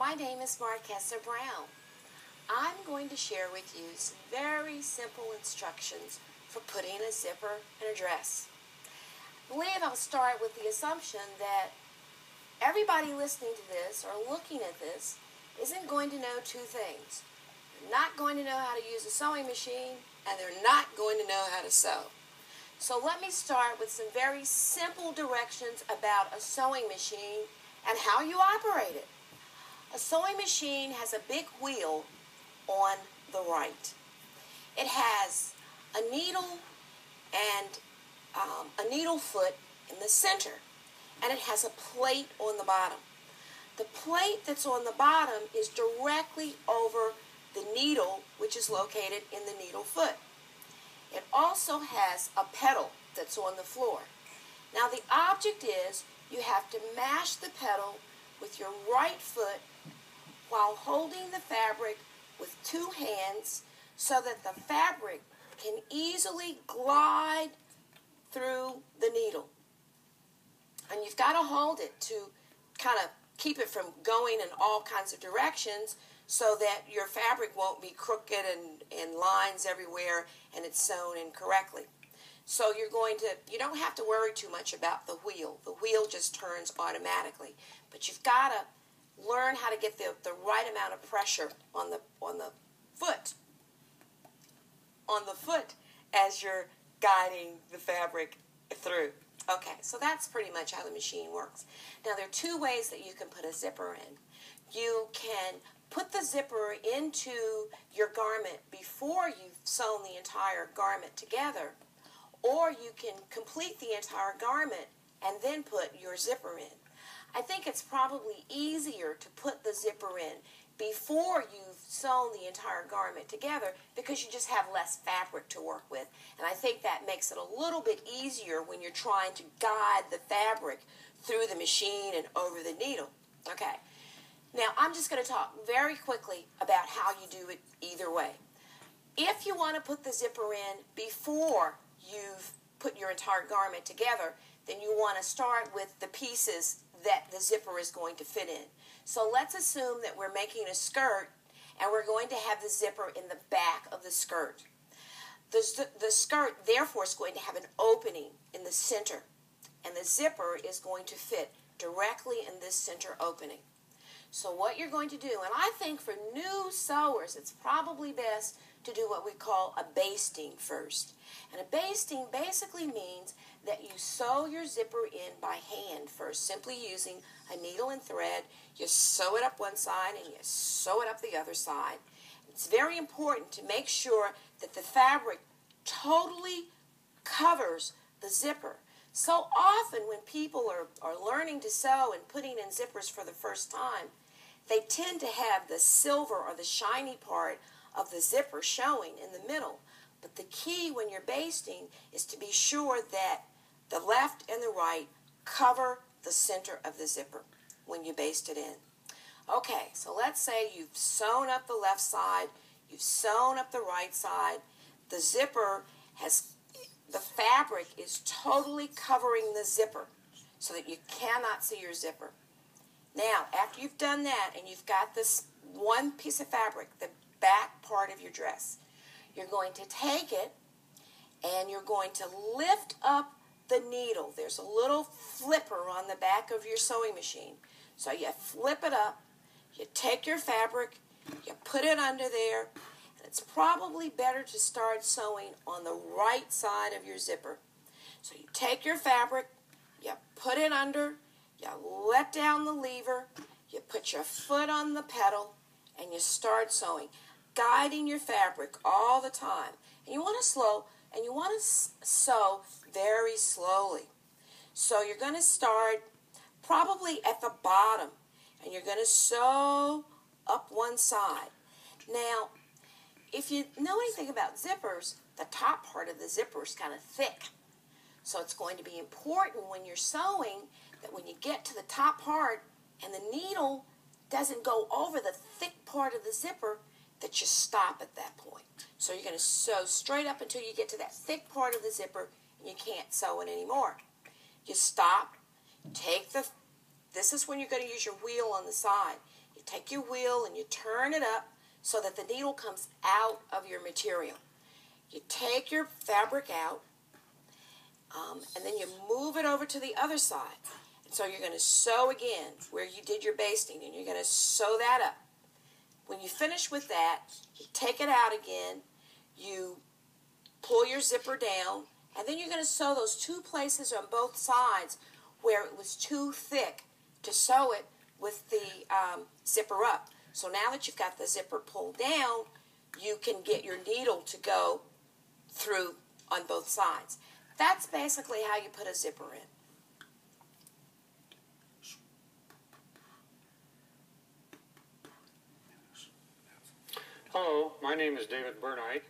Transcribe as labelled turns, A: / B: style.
A: My name is Marquessa Brown. I'm going to share with you some very simple instructions for putting a zipper in a dress. I believe I'll start with the assumption that everybody listening to this or looking at this isn't going to know two things. They're not going to know how to use a sewing machine, and they're not going to know how to sew. So let me start with some very simple directions about a sewing machine and how you operate it. A sewing machine has a big wheel on the right. It has a needle and a needle foot in the center, and it has a plate on the bottom. The plate that's on the bottom is directly over the needle, which is located in the needle foot. It also has a pedal that's on the floor. Now the object is you have to mash the pedal with your right foot while holding the fabric with two hands so that the fabric can easily glide through the needle. And you've got to hold it to kind of keep it from going in all kinds of directions so that your fabric won't be crooked and lines everywhere and it's sewn incorrectly. So you don't have to worry too much about the wheel. The wheel just turns automatically. But you've got to learn how to get the right amount of pressure on the foot as you're guiding the fabric through. Okay, so that's pretty much how the machine works. Now there are two ways that you can put a zipper in. You can put the zipper into your garment before you've sewn the entire garment together, or you can complete the entire garment and then put your zipper in. I think it's probably easier to put the zipper in before you've sewn the entire garment together because you just have less fabric to work with. And I think that makes it a little bit easier when you're trying to guide the fabric through the machine and over the needle. Okay. Now I'm just going to talk very quickly about how you do it either way. If you want to put the zipper in before you've put your entire garment together, then you want to start with the pieces that the zipper is going to fit in. So let's assume that we're making a skirt and we're going to have the zipper in the back of the skirt. The skirt therefore is going to have an opening in the center, and the zipper is going to fit directly in this center opening. So what you're going to do, and I think for new sewers it's probably best to do what we call a basting first. And a basting basically means that you sew your zipper in by hand first, simply using a needle and thread. You sew it up one side and you sew it up the other side. It's very important to make sure that the fabric totally covers the zipper. So often when people are learning to sew and putting in zippers for the first time, they tend to have the silver or the shiny part of the zipper showing in the middle. But the key when you're basting is to be sure that the left and the right cover the center of the zipper when you baste it in. Okay, so let's say you've sewn up the left side, you've sewn up the right side, the zipper the fabric is totally covering the zipper so that you cannot see your zipper. Now, after you've done that and you've got this one piece of fabric, the back part of your dress, you're going to take it and you're going to lift up the needle. There's a little flipper on the back of your sewing machine. So you flip it up, you take your fabric, you put it under there, and it's probably better to start sewing on the right side of your zipper. So you take your fabric, you put it under, you let down the lever, you put your foot on the pedal, and you start sewing, guiding your fabric all the time. And you want to sew very slowly. So you're going to start probably at the bottom, and you're going to sew up one side. Now, if you know anything about zippers, the top part of the zipper is kind of thick. So it's going to be important when you're sewing that when you get to the top part and the needle doesn't go over the thick part of the zipper, that you stop at that point. So you're going to sew straight up until you get to that thick part of the zipper and you can't sew it anymore. You stop, this is when you're going to use your wheel on the side. You take your wheel and you turn it up so that the needle comes out of your material. You take your fabric out, and then you move it over to the other side. And so you're going to sew again where you did your basting, and you're going to sew that up. When you finish with that, you take it out again, you pull your zipper down, and then you're going to sew those two places on both sides where it was too thick to sew it with the zipper up. So now that you've got the zipper pulled down, you can get your needle to go through on both sides. That's basically how you put a zipper in.
B: Hello, my name is David Burnite.